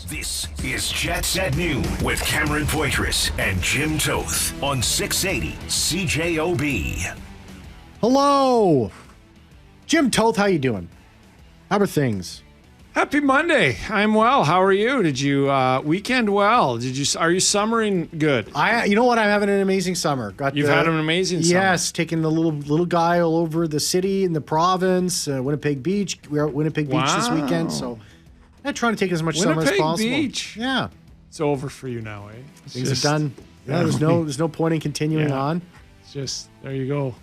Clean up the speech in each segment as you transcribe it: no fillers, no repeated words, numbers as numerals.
This is Jets at Noon with Cameron Poitras and Jim Toth on 680 CJOB. Hello. Jim Toth, how you doing? How are things? Happy Monday. I'm well. How are you? Did you weekend well? Are you summering good? You know what? I'm having an amazing summer. You've had an amazing summer. Yes, taking the little guy all over the city and the province, Winnipeg Beach. We are at Winnipeg Beach this weekend, so I'm trying to take as much summer as possible. Winnipeg Beach. Yeah. It's over for you now, eh? Things are done. Yeah, there's no point in continuing on. It's just, there you go.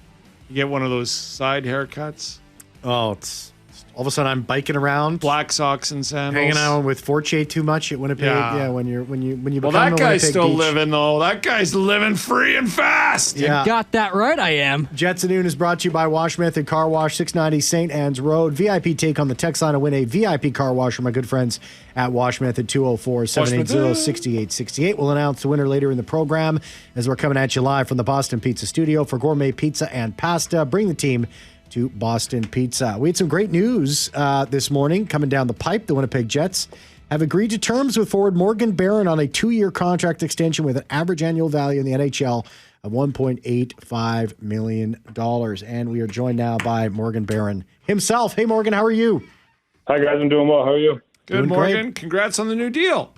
You get one of those side haircuts. Oh, it's all of a sudden I'm biking around, black socks and sandals, hanging out with Forte too much at Winnipeg. Yeah, when you become that guy's Winnipeg still Beach. living though. That guy's living free and fast. Yeah, you got that right. I am. Jets at Noon is brought to you by Wash Method Car Wash, 690 St. Anne's Road. VIP take on the text line to win a VIP car wash from my good friends at Wash Method. 204-780-6868. We'll announce the winner later in the program as we're coming at you live from the Boston Pizza Studio for gourmet pizza and pasta. Bring the team to Boston Pizza. We had some great news this morning coming down the pipe. The Winnipeg Jets have agreed to terms with forward Morgan Barron on a 2-year contract extension with an average annual value in the NHL of $1.85 million. And we are joined now by Morgan Barron himself. Hey, Morgan, how are you? Hi, guys. I'm doing well. How are you? Good, doing Morgan. Great. Congrats on the new deal.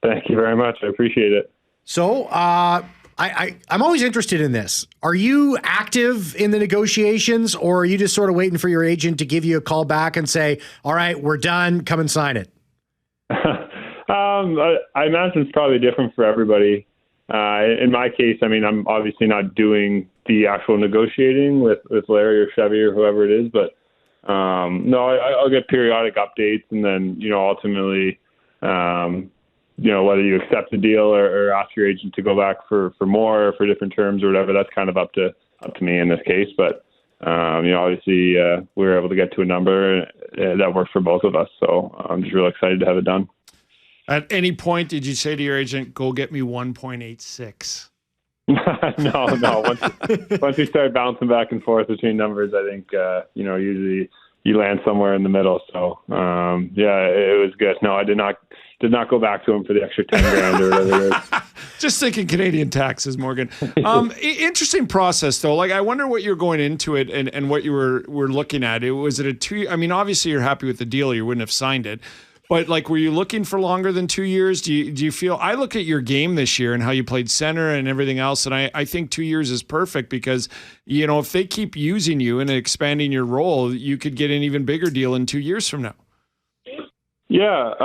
Thank you very much. I appreciate it. So, I'm always interested in this. Are you active in the negotiations, or are you just sort of waiting for your agent to give you a call back and say, all right, we're done, come and sign it? I imagine it's probably different for everybody. In my case, I mean, I'm obviously not doing the actual negotiating with Larry or Chevy or whoever it is, but no, I'll get periodic updates, and then, ultimately, whether you accept the deal or ask your agent to go back for more or for different terms or whatever, that's kind of up to me in this case. But, obviously we were able to get to a number that worked for both of us. So I'm just really excited to have it done. At any point, did you say to your agent, go get me 1.86? No. Once we start bouncing back and forth between numbers, I think, usually you land somewhere in the middle. So, it was good. No, I did not go back to him for the extra 10 grand or whatever it is. Just thinking Canadian taxes, Morgan. Interesting process, though. Like, I wonder what you're going into it and what you were looking at. Was it a 2 year? I mean, obviously you're happy with the deal. You wouldn't have signed it. But, like, were you looking for longer than 2 years? Do you feel – I look at your game this year and how you played center and everything else, and I think 2 years is perfect because, if they keep using you and expanding your role, you could get an even bigger deal in 2 years from now. Yeah.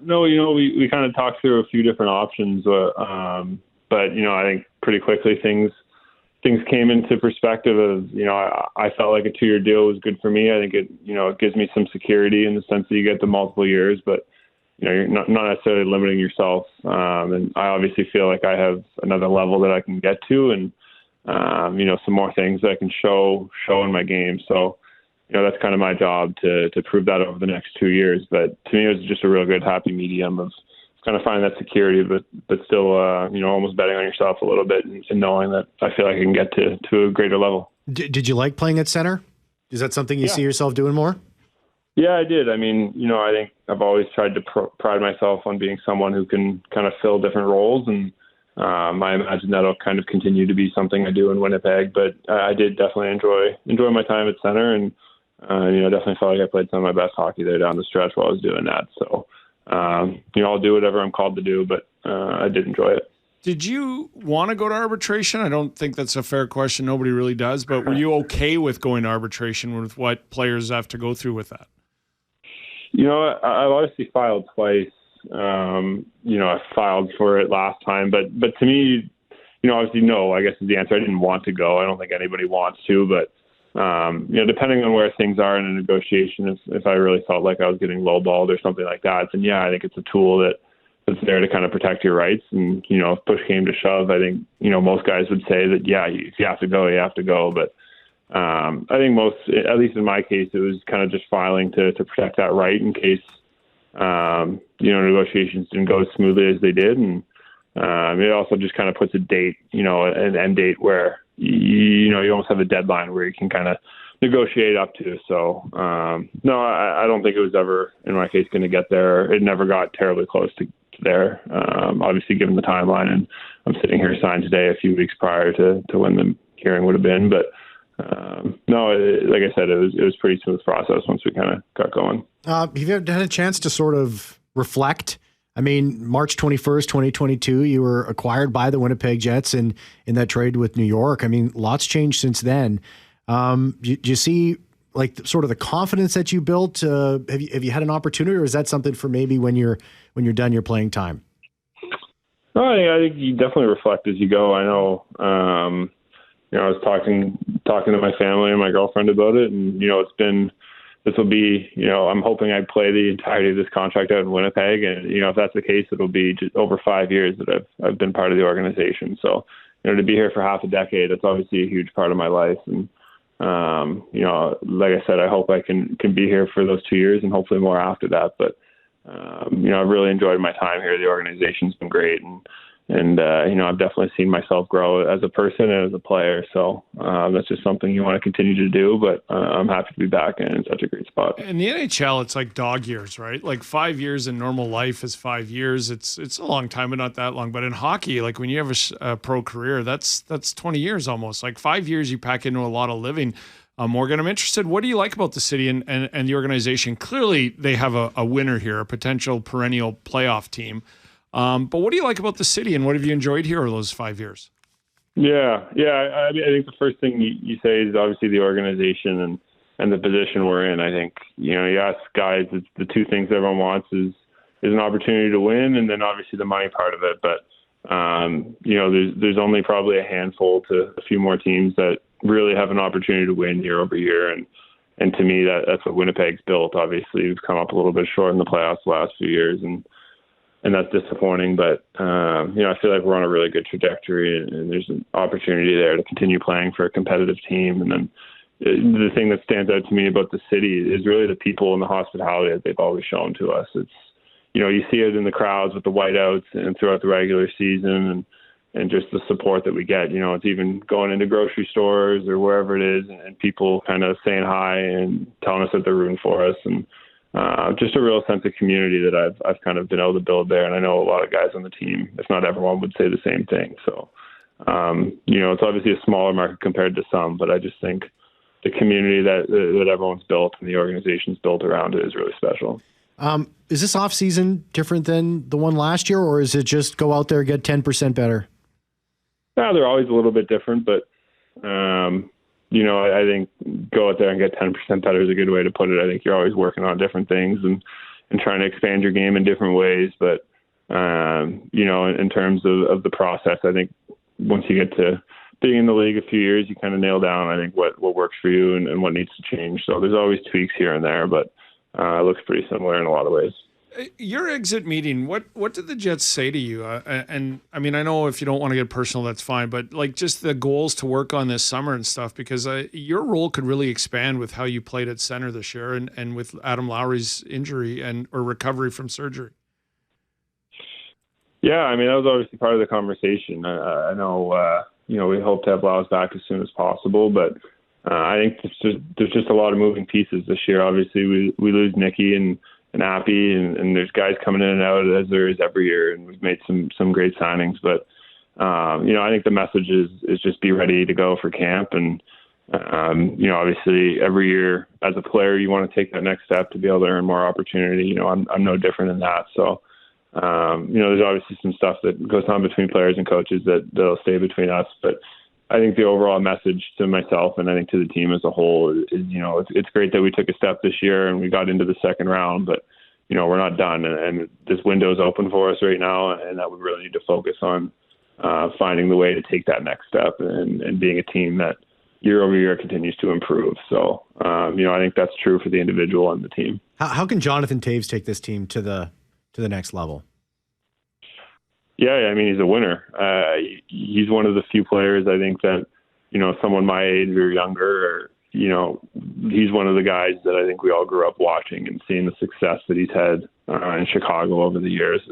No, we kind of talked through a few different options, but, I think pretty quickly things came into perspective of, I felt like a 2-year deal was good for me. I think it gives me some security in the sense that you get the multiple years, but, you're not necessarily limiting yourself. And I obviously feel like I have another level that I can get to and, some more things that I can show in my game. So, that's kind of my job to prove that over the next 2 years. But to me, it was just a real good, happy medium of kind of finding that security, but still, almost betting on yourself a little bit and knowing that I feel like I can get to a greater level. Did you like playing at center? Is that something you see yourself doing more? Yeah, I did. I mean, I think I've always tried to pride myself on being someone who can kind of fill different roles, and I imagine that'll kind of continue to be something I do in Winnipeg. But I did definitely enjoy my time at center, and definitely felt like I played some of my best hockey there down the stretch while I was doing that. So, I'll do whatever I'm called to do, but I did enjoy it. Did you want to go to arbitration? I don't think that's a fair question. Nobody really does. But were you okay with going to arbitration with what players have to go through with that? I've obviously filed twice. I filed for it last time, but to me, obviously no, I guess is the answer. I didn't want to go. I don't think anybody wants to, but depending on where things are in a negotiation, if I really felt like I was getting lowballed or something like that, then I think it's a tool that's there to kind of protect your rights. And, if push came to shove, I think, most guys would say that, if you have to go, you have to go. But I think most, at least in my case, it was kind of just filing to protect that right in case, negotiations didn't go as smoothly as they did. And it also just kind of puts a date, an end date where, you almost have a deadline where you can kind of negotiate up to. So, no, I don't think it was ever, in my case, going to get there. It never got terribly close to there, obviously, given the timeline. And I'm sitting here signed today a few weeks prior to when the hearing would have been. But, no, like I said, it was pretty smooth process once we kind of got going. Have you ever had a chance to sort of reflect? I mean, March 21st, 2022, you were acquired by the Winnipeg Jets in that trade with New York. I mean, lots changed since then. Do you see like sort of the confidence that you built? Have you had an opportunity, or is that something for maybe when you're done your playing time? No, I think you definitely reflect as you go. I know, I was talking to my family and my girlfriend about it, and this will be, I'm hoping I play the entirety of this contract out in Winnipeg, and if that's the case, it'll be just over 5 years that I've been part of the organization. So, to be here for half a decade, it's obviously a huge part of my life, and like I said, I hope I can be here for those 2 years and hopefully more after that. But I've really enjoyed my time here. The organization's been great, and I've definitely seen myself grow as a person and as a player. So that's just something you want to continue to do. But I'm happy to be back in such a great spot. In the NHL, it's like dog years, right? Like 5 years in normal life is 5 years. It's a long time, but not that long. But in hockey, like when you have a pro career, that's 20 years almost. Like 5 years you pack into a lot of living. Morgan, I'm interested. What do you like about the city and the organization? Clearly, they have a winner here, a potential perennial playoff team. But what do you like about the city, and what have you enjoyed here over those 5 years? Yeah. I think the first thing you say is obviously the organization and the position we're in. I think, you ask guys, it's the two things everyone wants is an opportunity to win, and then obviously the money part of it. But, there's only probably a handful to a few more teams that really have an opportunity to win year over year. And to me, that's what Winnipeg's built. Obviously, we've come up a little bit short in the playoffs the last few years, and that's disappointing. But, I feel like we're on a really good trajectory, and there's an opportunity there to continue playing for a competitive team. And then the thing that stands out to me about the city is really the people and the hospitality that they've always shown to us. It's, you see it in the crowds with the whiteouts and throughout the regular season, and just the support that we get. It's even going into grocery stores or wherever it is, and people kind of saying hi and telling us that they're rooting for us. And just a real sense of community that I've kind of been able to build there. And I know a lot of guys on the team, if not everyone, would say the same thing. So, it's obviously a smaller market compared to some, but I just think the community that everyone's built and the organization's built around it is really special. Is this off season different than the one last year, or is it just go out there, get 10% better? Yeah, they're always a little bit different, but, I think go out there and get 10% better is a good way to put it. I think you're always working on different things and trying to expand your game in different ways. But, in terms of the process, I think once you get to being in the league a few years, you kind of nail down, I think, what works for you and what needs to change. So there's always tweaks here and there, but it looks pretty similar in a lot of ways. Your exit meeting, what did the Jets say to you? And I mean, I know if you don't want to get personal, that's fine, but like just the goals to work on this summer and stuff, because your role could really expand with how you played at center this year and with Adam Lowry's injury or recovery from surgery. Yeah, I mean, that was obviously part of the conversation. I know, we hope to have Lowry back as soon as possible, but I think there's just a lot of moving pieces this year. Obviously, we lose Nicky and Appy, and there's guys coming in and out as there is every year, and we've made some great signings. But I think the message is just be ready to go for camp, and obviously every year as a player you want to take that next step to be able to earn more opportunity. I'm no different than that. So there's obviously some stuff that goes on between players and coaches that'll stay between us, but I think the overall message to myself and I think to the team as a whole is it's great that we took a step this year and we got into the second round, but we're not done, and this window is open for us right now, and that we really need to focus on finding the way to take that next step and being a team that year over year continues to improve. So I think that's true for the individual and the team. How can Jonathan Toews take this team to the next level? Yeah, I mean, he's a winner. He's one of the few players I think that, someone my age or younger, he's one of the guys that I think we all grew up watching and seeing the success that he's had in Chicago over the years.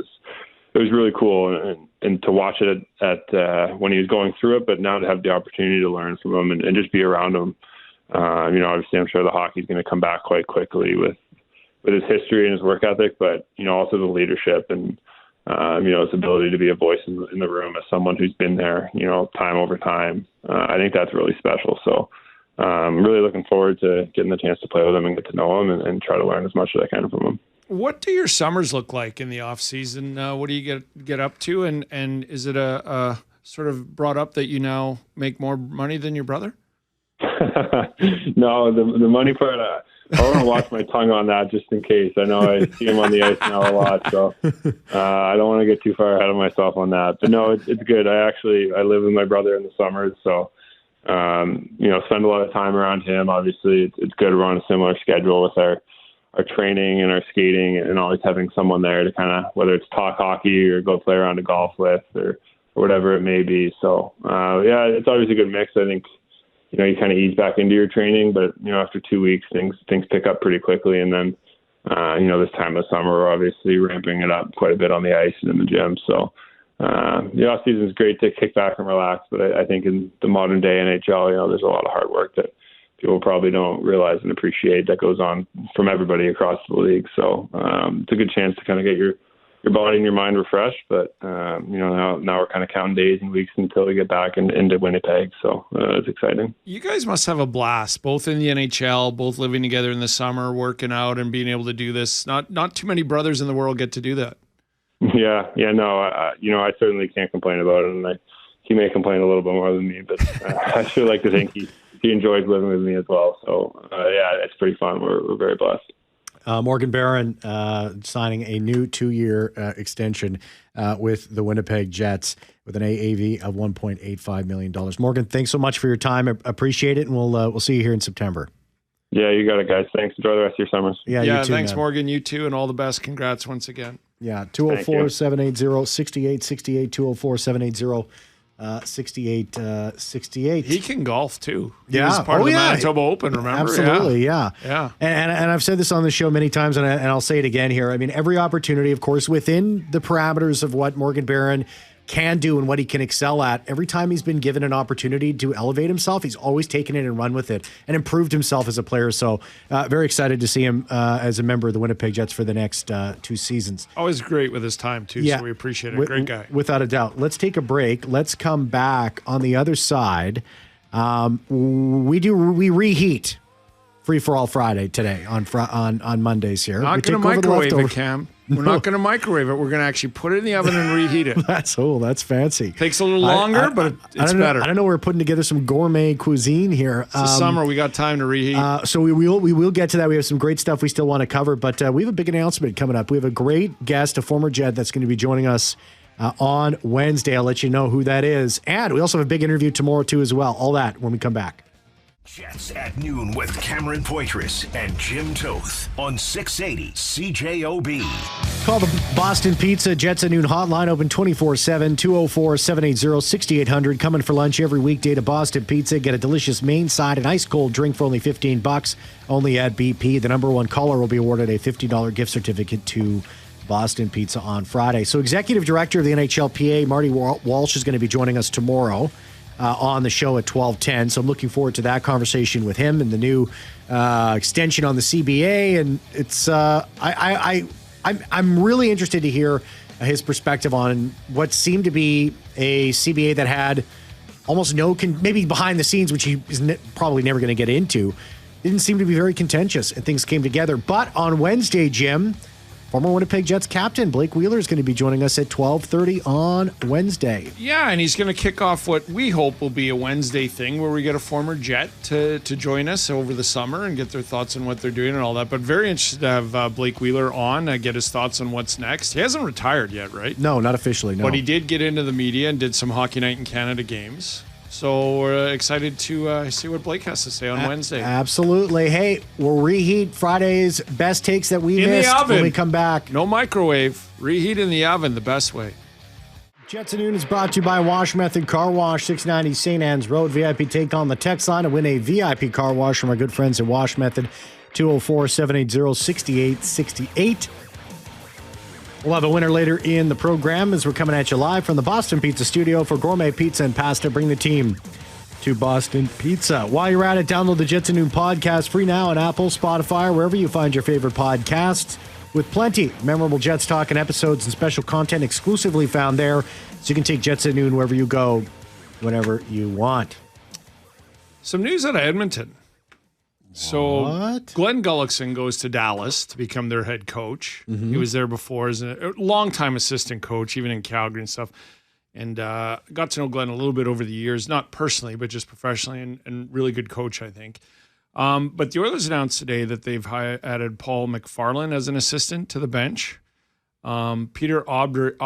It was really cool and to watch it at when he was going through it, but now to have the opportunity to learn from him and just be around him Obviously I'm sure the hockey's going to come back quite quickly with his history and his work ethic, but, also the leadership and, his ability to be a voice in the room as someone who's been there, time over time. I think that's really special. So I'm really looking forward to getting the chance to play with him and get to know him and try to learn as much as I can from him. What do your summers look like in the off season? What do you get up to? And is it a sort of brought up that you now make more money than your brother? No, the money part, I want to watch my tongue on that just in case. I know I see him on the ice now a lot, so I don't want to get too far ahead of myself on that. But no, it's good. I live with my brother in the summers, so spend a lot of time around him. Obviously, it's good. We're on a similar schedule with our training and our skating, and always having someone there to kind of, whether it's talk hockey or go play around a golf with or whatever it may be. So it's always a good mix. I think you kind of ease back into your training, but after 2 weeks, things pick up pretty quickly, and then this time of summer, we're obviously ramping it up quite a bit on the ice and in the gym. So the off season is great to kick back and relax, but I think in the modern day NHL, there's a lot of hard work that people probably don't realize and appreciate that goes on from everybody across the league. So it's a good chance to kind of get your body and your mind refreshed. But now we're kind of counting days and weeks until we get back into Winnipeg. So it's exciting. You guys must have a blast, both in the NHL, both living together in the summer, working out, and being able to do this. Not too many brothers in the world get to do that. Yeah, no, I certainly can't complain about it, and he may complain a little bit more than me, but I sure like to think he enjoys living with me as well. So it's pretty fun. We're very blessed. Morgan Barron signing a new 2-year extension with the Winnipeg Jets with an AAV of $1.85 million. Morgan, thanks so much for your time. I appreciate it, and we'll see you here in September. Yeah, you got it, guys. Thanks. Enjoy the rest of your summers. Yeah, you too, thanks, man. Morgan. You too, and all the best. Congrats once again. Yeah, 204-780-6868, 204-780-6868. He can golf too. He Yeah. was part of the Manitoba Open, remember? Absolutely, yeah. And And I've said this on the show many times, and I'll say it again here. I mean, every opportunity, of course, within the parameters of what Morgan Barron can do and what he can excel at, every time he's been given an opportunity to elevate himself, he's always taken it and run with it and improved himself as a player. So very excited to see him as a member of the Winnipeg Jets for the next 2 seasons. always great with his time too, so we appreciate it. Great guy. Without a doubt. Let's take a break. Let's come back on the other side. We reheat Free for All Friday today on Mondays here. Not going to microwave it, Cam. We're not going to microwave it. We're going to actually put it in the oven and reheat it. That's fancy. Takes a little longer, but it's better. I don't know. We're putting together some gourmet cuisine here. It's the summer. We got time to reheat. So we will get to that. We have some great stuff we still want to cover, but we have a big announcement coming up. We have a great guest, a former Jet, that's going to be joining us on Wednesday. I'll let you know who that is. And we also have a big interview tomorrow too as well. All that when we come back. Jets at noon with Cameron Poitras and Jim Toth on 680 CJOB. Call the Boston Pizza Jets at noon hotline, open 24/7, 204-780-6800. Coming for lunch every weekday to Boston Pizza. Get a delicious main side and ice cold drink for only $15. Only at BP. The number one caller will be awarded a $50 gift certificate to Boston Pizza on Friday. So Executive Director of the NHLPA, Marty Walsh, is going to be joining us tomorrow on the show at 12:10. So I'm looking forward to that conversation with him and the new extension on the CBA. And it's I'm really interested to hear his perspective on what seemed to be a CBA that had almost no, maybe behind the scenes, which he is probably never going to get into, didn't seem to be very contentious, and things came together. But on Wednesday, Jim, former Winnipeg Jets captain Blake Wheeler is going to be joining us at 12:30 on Wednesday. Yeah, and he's going to kick off what we hope will be a Wednesday thing where we get a former Jet to join us over the summer and get their thoughts on what they're doing and all that. But very interested to have Blake Wheeler on, get his thoughts on what's next. He hasn't retired yet, right? No, not officially, no. But he did get into the media and did some Hockey Night in Canada games. So we're excited to see what Blake has to say on Wednesday. Absolutely. Hey, we'll reheat Friday's best takes that we missed when we come back. No microwave. Reheat in the oven, the best way. Jets at Noon is brought to you by Wash Method Car Wash, 690 St. Anne's Road. VIP take on the text line to win a VIP car wash from our good friends at Wash Method, 204-780-6868. We'll have a winner later in the program as we're coming at you live from the Boston Pizza Studio for gourmet pizza and pasta. Bring the team to Boston Pizza. While you're at it, download the Jets at Noon podcast free now on Apple, Spotify, or wherever you find your favorite podcasts, with plenty of memorable Jets talk and episodes and special content exclusively found there, so you can take Jets at Noon wherever you go, whenever you want. Some news out of Edmonton. So Glenn Gullickson goes to Dallas to become their head coach. Mm-hmm. He was there before as a longtime assistant coach, even in Calgary and stuff. And got to know Glenn a little bit over the years, not personally, but just professionally, and really good coach, I think. But the Oilers announced today that they've added Paul McFarland as an assistant to the bench. Peter Aubry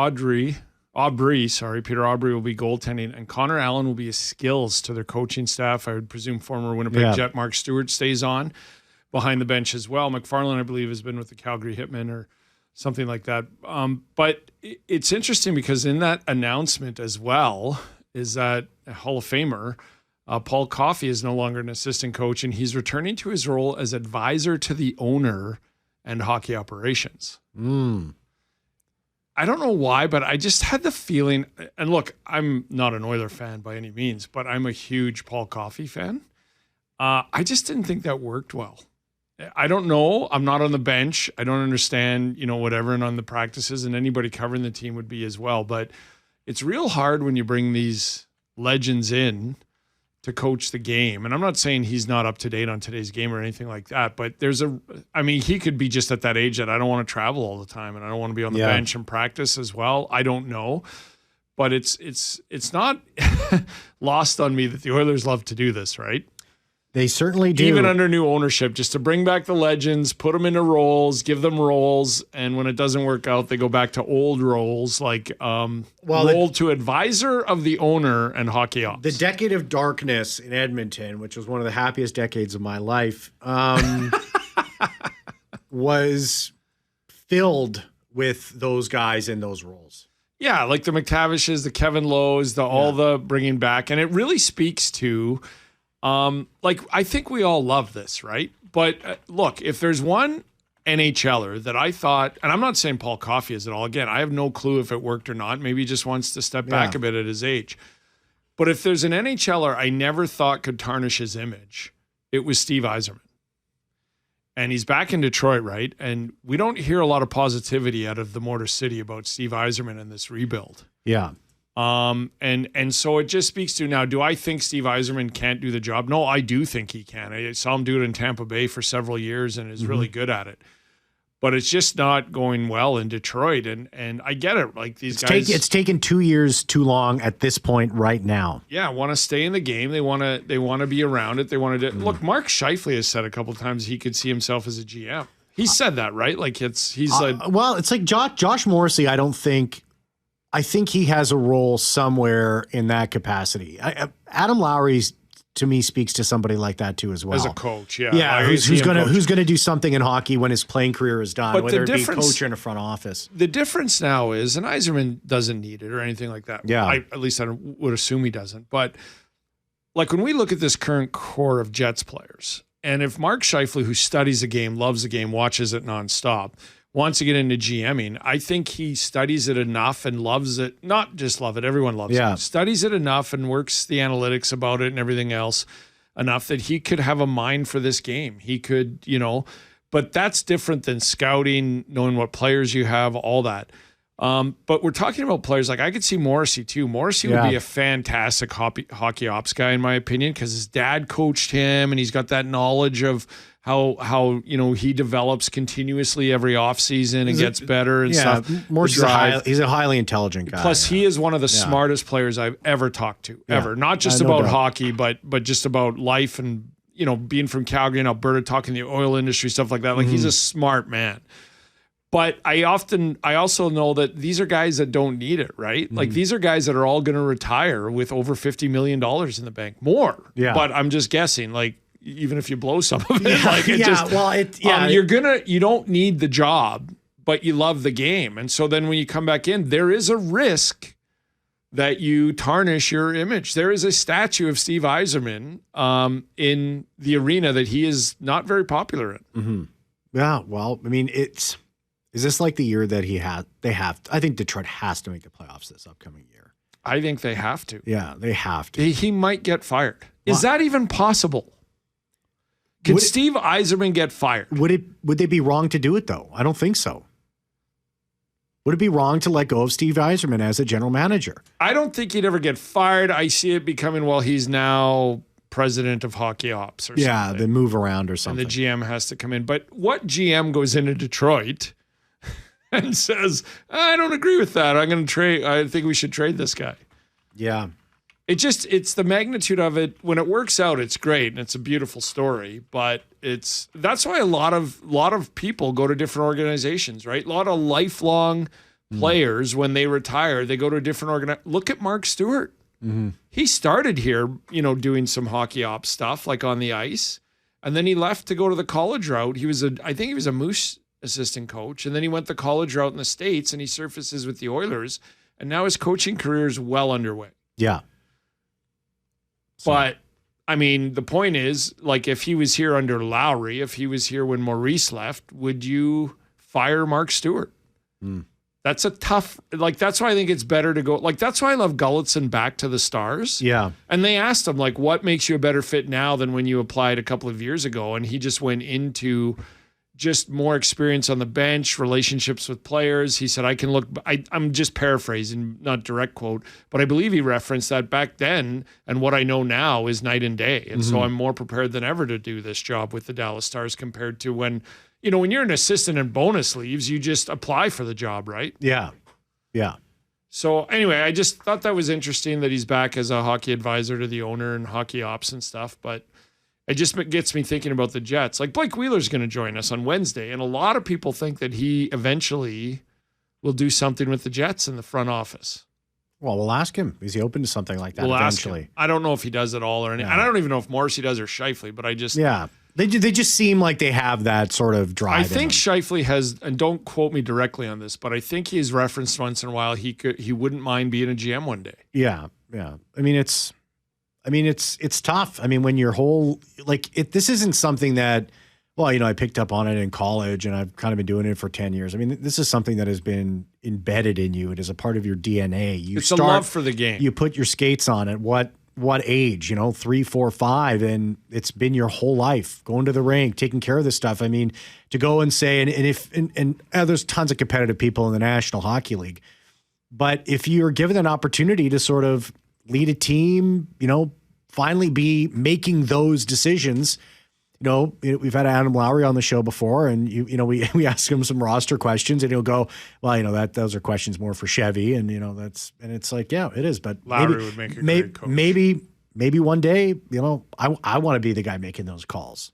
will be goaltending, and Connor Allen will be a skills to their coaching staff. I would presume former Winnipeg Jet Mark Stewart stays on behind the bench as well. McFarland, I believe, has been with the Calgary Hitmen or something like that. But it's interesting because in that announcement as well is that Hall of Famer Paul Coffey is no longer an assistant coach, and he's returning to his role as advisor to the owner and hockey operations. I don't know why, but I just had the feeling, and look, I'm not an Oiler fan by any means, but I'm a huge Paul Coffey fan. I just didn't think that worked well. I don't know. I'm not on the bench. I don't understand, whatever, and on the practices, and anybody covering the team would be as well. But it's real hard when you bring these legends in to coach the game. And I'm not saying he's not up to date on today's game or anything like that, but he could be just at that age that I don't want to travel all the time and I don't want to be on the bench and practice as well. I don't know. But it's not lost on me that the Oilers love to do this, right? They certainly do. Even under new ownership, just to bring back the legends, put them into roles, give them roles, and when it doesn't work out, they go back to old roles, like role to advisor of the owner and hockey ops. The decade of darkness in Edmonton, which was one of the happiest decades of my life, was filled with those guys in those roles. Yeah, like the McTavishes, the Kevin Lowe's, all the bringing back, and it really speaks to... I think we all love this, right? But look, if there's one NHLer that I thought, and I'm not saying Paul Coffey is at all. Again, I have no clue if it worked or not. Maybe he just wants to step back a bit at his age. But if there's an NHLer I never thought could tarnish his image, it was Steve Yzerman. And he's back in Detroit, right? And we don't hear a lot of positivity out of the Motor City about Steve Yzerman and this rebuild. Yeah. And so it just speaks to, now, do I think Steve Yzerman can't do the job? No, I do think he can. I saw him do it in Tampa Bay for several years and is really good at it. But it's just not going well in Detroit. And I get it. Like these guys. It's taken 2 years too long at this point right now. Yeah, want to stay in the game. They want to be around it. They want to look, Mark Scheifele has said a couple of times he could see himself as a GM. He said that, right? Like he's like Josh Morrissey, I think he has a role somewhere in that capacity. Adam Lowry, to me, speaks to somebody like that too as well. As a coach, yeah. Yeah, who's gonna do something in hockey when his playing career is done, whether it be coach or in a front office. The difference now is, and Yzerman doesn't need it or anything like that. Yeah. At least I would assume he doesn't. But like when we look at this current core of Jets players, and if Mark Scheifele, who studies the game, loves the game, watches it nonstop, wants to get into GMing, I think he studies it enough and loves it. Not just love it, everyone loves it. Studies it enough and works the analytics about it and everything else enough that he could have a mind for this game. He could, but that's different than scouting, knowing what players you have, all that. But we're talking about players like I could see Morrissey too. Morrissey would be a fantastic hockey ops guy, in my opinion, because his dad coached him and he's got that knowledge of how he develops continuously every offseason and gets better and stuff. He's a highly intelligent guy. Plus, he is one of the smartest players I've ever talked to, ever. Not just about hockey, but just about life and, being from Calgary and Alberta, talking the oil industry, stuff like that. Like, he's a smart man. But I also know that these are guys that don't need it, right? Like, these are guys that are all going to retire with over $50 million in the bank. More. Yeah. But I'm just guessing, like, even if you blow some of it, you don't need the job, but you love the game. And so then when you come back in, there is a risk that you tarnish your image. There is a statue of Steve Yzerman in the arena that he is not very popular in. Mm-hmm. Yeah, well, I mean, is this like the year that I think Detroit has to make the playoffs this upcoming year. I think they have to. Yeah, they have to. He might get fired. Is that even possible? Could Steve Yzerman get fired? Would they be wrong to do it, though? I don't think so. Would it be wrong to let go of Steve Yzerman as a general manager? I don't think he'd ever get fired. I see it becoming, he's now president of hockey ops or something. Yeah, the move around or something. And the GM has to come in. But what GM goes into Detroit and says, I don't agree with that. I think we should trade this guy. Yeah. It's the magnitude of it. When it works out, it's great and it's a beautiful story. But that's why a lot of people go to different organizations, right? A lot of lifelong players, when they retire, they go to a different organization. Look at Mark Stewart. Mm-hmm. He started here, doing some hockey ops stuff like on the ice, and then he left to go to the college route. I think he was a Moose assistant coach, and then he went the college route in the States, and he surfaces with the Oilers, and now his coaching career is well underway. Yeah. But, the point is, if he was here under Lowry, if he was here when Maurice left, would you fire Mark Stewart? That's a tough, that's why I think it's better to go, that's why I love Gulletson back to the Stars. Yeah. And they asked him, what makes you a better fit now than when you applied a couple of years ago? And he just went into just more experience on the bench, relationships with players. He said, I'm just paraphrasing, not direct quote, but I believe he referenced that back then, and what I know now is night and day. And so I'm more prepared than ever to do this job with the Dallas Stars compared to when you're an assistant and bonus leaves, you just apply for the job, right? Yeah. Yeah. So anyway, I just thought that was interesting that he's back as a hockey advisor to the owner and hockey ops and stuff, but it just gets me thinking about the Jets. Blake Wheeler's going to join us on Wednesday, and a lot of people think that he eventually will do something with the Jets in the front office. Well, we'll ask him. Is he open to something like that eventually? I don't know if he does at all or anything. And I don't even know if Morrissey does or Scheifele, but I just... Yeah. They just seem like they have that sort of drive. I think Scheifele has, and don't quote me directly on this, but I think he's referenced once in a while he wouldn't mind being a GM one day. Yeah. It's tough. When your whole, this isn't something that, I picked up on it in college and I've kind of been doing it for 10 years. This is something that has been embedded in you. It is a part of your DNA. It's a love for the game. You put your skates on at what age, 3, 4, 5, and it's been your whole life going to the rink, taking care of this stuff. To go and say, and there's tons of competitive people in the National Hockey League, but if you're given an opportunity to sort of lead a team, finally be making those decisions. We've had Adam Lowry on the show before, and we ask him some roster questions, and he'll go, "Well, those are questions more for Chevy," and it's like, yeah, it is, but Lowry would make a great coach. Maybe one day, I want to be the guy making those calls.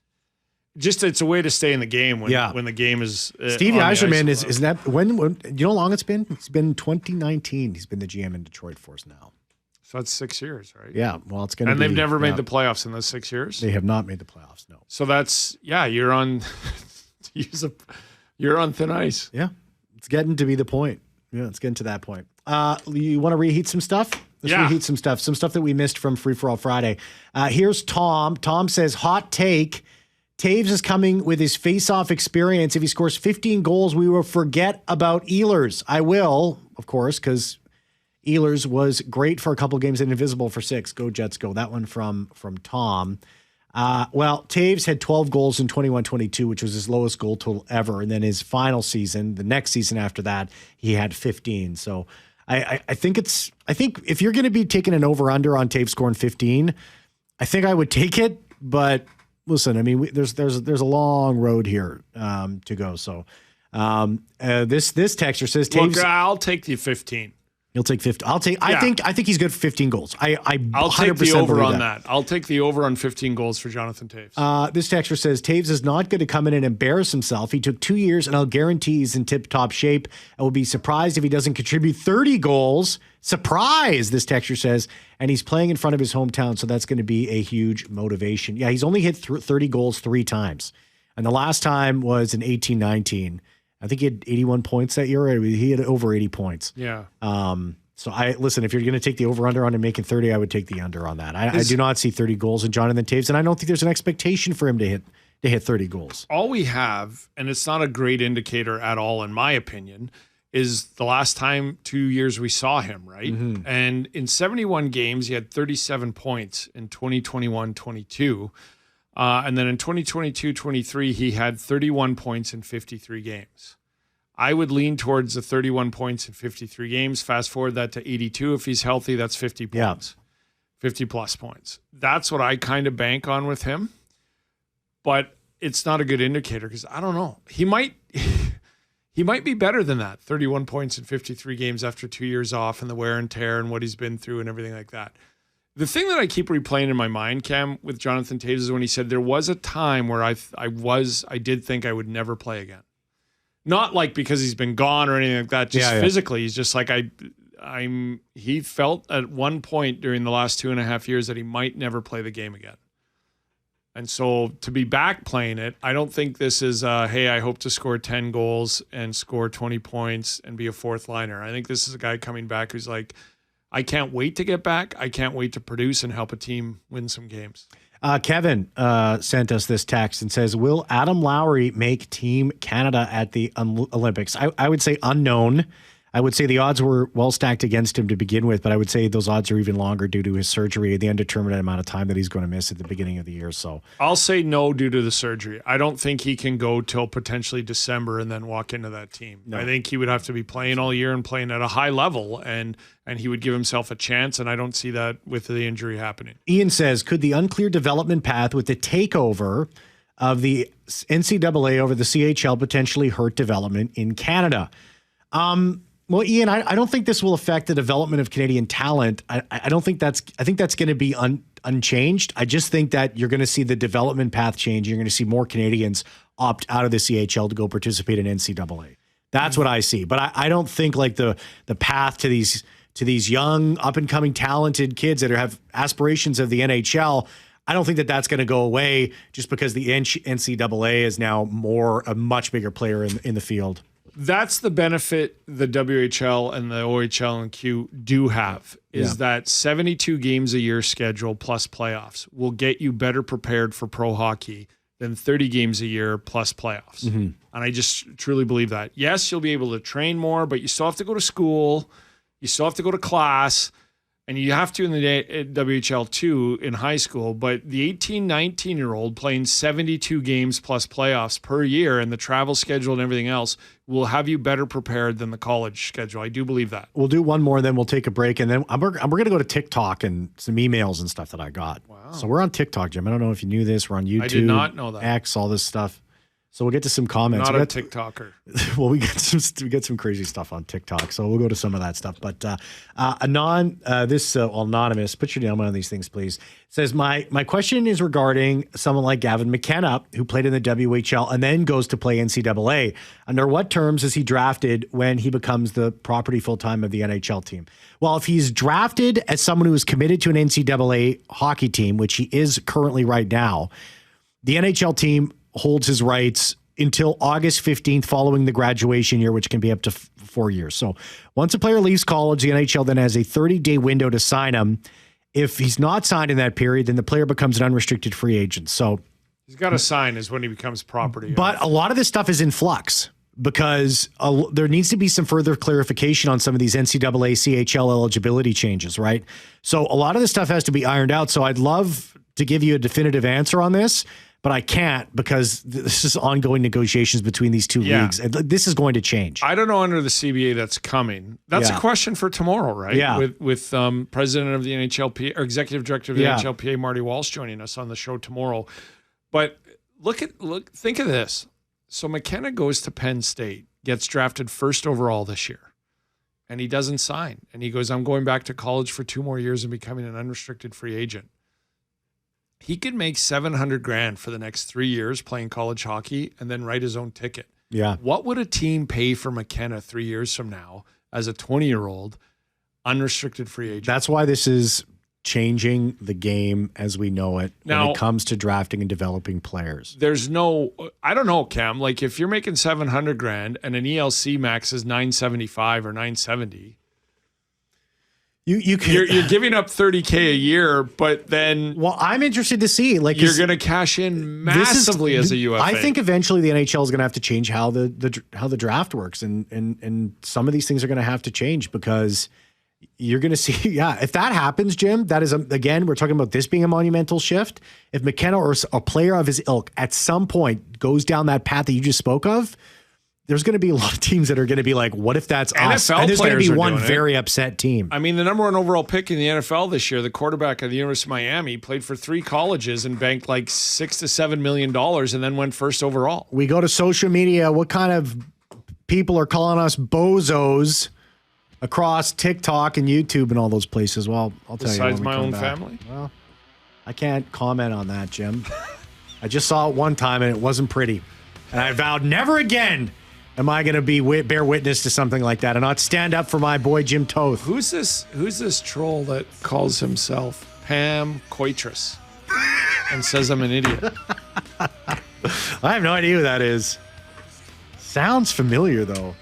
Just it's a way to stay in the game when the game is. Stevie Yzerman isn't that when you know how long it's been? It's been 2019. He's been the GM in Detroit for us now. So that's 6 years, right? Yeah. Well, it's going to be. And they've never made the playoffs in those 6 years? They have not made the playoffs, no. So that's, you're on you're on thin ice. Yeah. It's getting to be the point. Yeah, it's getting to that point. You want to reheat some stuff? Let's reheat some stuff that we missed from Free For All Friday. Here's Tom. Tom says, hot take. Taves is coming with his face-off experience. If he scores 15 goals, we will forget about Ehlers. I will, of course, because Ehlers was great for a couple games and invisible for 6. Go Jets, go. That one from Tom. Taves had 12 goals in 21-22, which was his lowest goal total ever. And then his final season, the next season after that, he had 15. So I think if you're going to be taking an over-under on Taves scoring 15, I think I would take it. But listen, there's a long road here to go. So this texter says Taves. Look, I'll take the 15. He'll take 50. I think he's good for 15 goals. I'll take the over on that. I'll take the over on 15 goals for Jonathan Taves. This texter says Taves is not going to come in and embarrass himself. He took 2 years, and I'll guarantee he's in tip-top shape. I will be surprised if he doesn't contribute 30 goals. Surprise, this texter says. And he's playing in front of his hometown, so that's going to be a huge motivation. Yeah, he's only hit 30 goals 3 times. And the last time was in 18-19. I think he had 81 points that year. He had over 80 points. Yeah. So if you're going to take the over-under on him making 30, I would take the under on that. I do not see 30 goals in Jonathan Taves, and I don't think there's an expectation for him to hit 30 goals. All we have, and it's not a great indicator at all, in my opinion, is the last time 2 years we saw him, right? And in 71 games, he had 37 points in 2021-22. And then in 2022-23, he had 31 points in 53 games. I would lean towards the 31 points in 53 games. Fast forward that to 82. If he's healthy, that's 50 points. 50 plus points. That's what I kind of bank on with him. But it's not a good indicator because I don't know. He might be better than that. 31 points in 53 games after 2 years off and the wear and tear and what he's been through and everything like that. The thing that I keep replaying in my mind, Cam, with Jonathan Toews is when he said there was a time where I did think I would never play again. Not like because he's been gone or anything like that. Just physically, he's just like he felt at one point during the last 2.5 years that he might never play the game again. And so to be back playing it, I don't think this is, hey, I hope to score 10 goals and score 20 points and be a fourth liner. I think this is a guy coming back who's like, I can't wait to get back. I can't wait to produce and help a team win some games. Kevin sent us this text and says, will Adam Lowry make Team Canada at the Olympics? I would say unknown. I would say the odds were well stacked against him to begin with, but I would say those odds are even longer due to his surgery, the undetermined amount of time that he's going to miss at the beginning of the year. So I'll say no due to the surgery. I don't think he can go till potentially December and then walk into that team. No. I think he would have to be playing all year and playing at a high level, and he would give himself a chance, and I don't see that with the injury happening. Ian says, could the unclear development path with the takeover of the NCAA over the CHL potentially hurt development in Canada? Well, Ian, I don't think this will affect the development of Canadian talent. I think that's going to be unchanged. I just think that you're going to see the development path change. You're going to see more Canadians opt out of the CHL to go participate in NCAA. That's what I see. But I don't think like the path to these young, up and coming, talented kids that have aspirations of the NHL. I don't think that that's going to go away just because the NCAA is now a much bigger player in the field. That's the benefit the WHL and the OHL and Q do have is that 72 games a year schedule plus playoffs will get you better prepared for pro hockey than 30 games a year plus playoffs. And I just truly believe that. Yes, you'll be able to train more, but you still have to go to school. You still have to go to class. And you have to in the WHL too in high school, but the 18, 19-year-old playing 72 games plus playoffs per year and the travel schedule and everything else will have you better prepared than the college schedule. I do believe that. We'll do one more, then we'll take a break, and then we're going to go to TikTok and some emails and stuff that I got. Wow. So we're on TikTok, Jim. I don't know if you knew this. We're on YouTube. I did not know that. X, all this stuff. So we'll get to some comments. Not a TikToker. Well, we get some crazy stuff on TikTok, so we'll go to some of that stuff. But anonymous, put your name on these things, please. Says my question is regarding someone like Gavin McKenna, who played in the WHL and then goes to play NCAA. Under what terms is he drafted when he becomes the property full time of the NHL team? Well, if he's drafted as someone who is committed to an NCAA hockey team, which he is currently right now, the NHL team holds his rights until August 15th following the graduation year, which can be up to 4 years. So once a player leaves college, the NHL then has a 30-day window to sign him. If he's not signed in that period, then the player becomes an unrestricted free agent. So he's got to sign is when he becomes property. But a lot of this stuff is in flux because there needs to be some further clarification on some of these NCAA CHL eligibility changes, right? So a lot of this stuff has to be ironed out. So I'd love to give you a definitive answer on this, but I can't because this is ongoing negotiations between these two leagues. And this is going to change. I don't know under the CBA that's coming. That's a question for tomorrow, right? Yeah. With president of the NHLPA or executive director of the NHLPA, Marty Walsh, joining us on the show tomorrow. But think of this. So McKenna goes to Penn State, gets drafted first overall this year, and he doesn't sign. And he goes, I'm going back to college for 2 more years and becoming an unrestricted free agent. He could make $700,000 for the next 3 years playing college hockey and then write his own ticket. Yeah. What would a team pay for McKenna 3 years from now as a 20-year-old unrestricted free agent? That's why this is changing the game as we know it when it comes to drafting and developing players. I don't know, Cam. Like if you're making $700,000 and an ELC max is $975 or $970. You can, you're giving up $30K a year, but then well, I'm interested to see you're going to cash in massively as a UFA. I think eventually the NHL is going to have to change how the draft works, and some of these things are going to have to change because you're going to see. Yeah, if that happens, Jim, that is again we're talking about this being a monumental shift. If McKenna or a player of his ilk at some point goes down that path that you just spoke of, there's going to be a lot of teams that are going to be like, what if that's us? And there's going to be one very upset team. I mean, the number 1 overall pick in the NFL this year, the quarterback of the University of Miami, played for 3 colleges and banked like $6 to $7 million and then went first overall. We go to social media. What kind of people are calling us bozos across TikTok and YouTube and all those places? Well, I'll tell you. Besides my own family? Well, I can't comment on that, Jim. I just saw it one time and it wasn't pretty. And I vowed never again am I going to bear witness to something like that and not stand up for my boy Jim Toth. Who's this troll that calls himself Pam Coitress and says I'm an idiot? I have no idea who that is. Sounds familiar, though.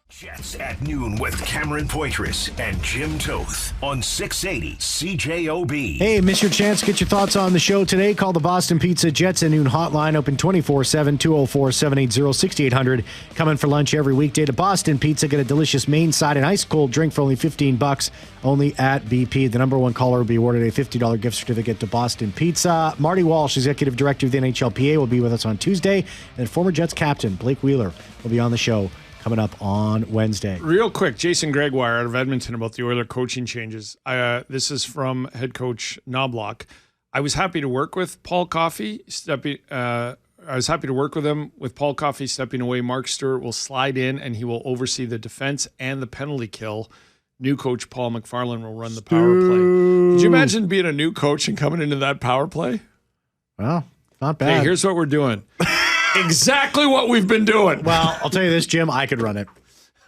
Jets at noon with Cameron Poitras and Jim Toth on 680 CJOB. Hey, miss your chance to get your thoughts on the show today. Call the Boston Pizza Jets at noon hotline, open 24/7, 204-780-6800. Coming for lunch every weekday to Boston Pizza. Get a delicious main side and ice cold drink for only $15 only at BP. The number 1 caller will be awarded a $50 gift certificate to Boston Pizza. Marty Walsh, Executive Director of the NHLPA, will be with us on Tuesday. And former Jets captain Blake Wheeler will be on the show coming up on Wednesday. Real quick, Jason Gregoire out of Edmonton about the Oilers coaching changes. This is from head coach Knobloch. I was happy to work with Paul Coffey. I was happy to work with him. With Paul Coffey stepping away, Mark Stewart will slide in and he will oversee the defense and the penalty kill. New coach Paul McFarland will run the power play. Could you imagine being a new coach and coming into that power play? Well, not bad. Hey, here's what we're doing. Exactly what we've been doing. Well, I'll tell you this, Jim. I could run it.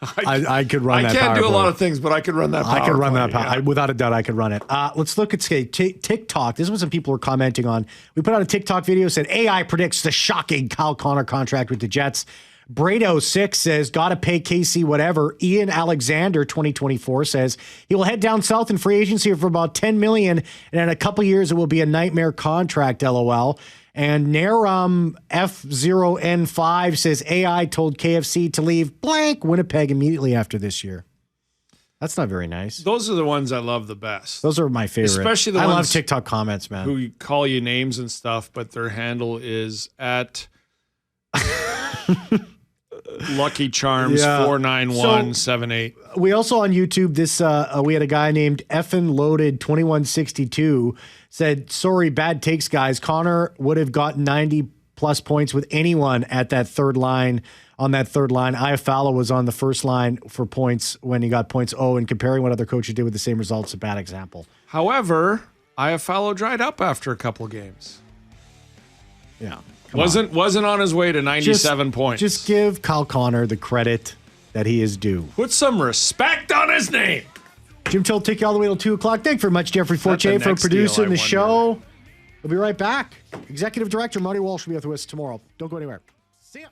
I could run that. I can't do a play. lot of things, but I could run that power I could run play, that power. yeah. Without a doubt, I could run it. Let's look at TikTok. This is what some people were commenting on. We put out a TikTok video, said AI predicts the shocking Kyle Connor contract with the Jets. Brado6 says, gotta pay KC whatever. Ian Alexander, 2024, says he will head down south in free agency for about $10 million, and in a couple years it will be a nightmare contract, LOL. And Narum F0N5 says AI told KFC to leave blank Winnipeg immediately after this year. That's not very nice. Those are the ones I love the best. Those are my favorite. Especially the I ones love TikTok comments, man. who call you names and stuff, but their handle is at Lucky Charms 49178. We also on YouTube, we had a guy named Effin Loaded 2162 said, sorry, bad takes, guys. Connor would have gotten 90 plus points with anyone at that third line. On that third line, Iafallo was on the first line for points when he got points. And comparing what other coaches did with the same results, a bad example. However, Iafallo dried up after a couple games. Yeah. Wasn't on his way to 97 points. Just give Kyle Connor the credit that he is due. Put some respect on his name. Jim Toll, take you all the way till 2 o'clock. Thank you very much, Jeffrey Fortier, for producing the show. We'll be right back. Executive Director Marty Walsh will be with us tomorrow. Don't go anywhere. See ya.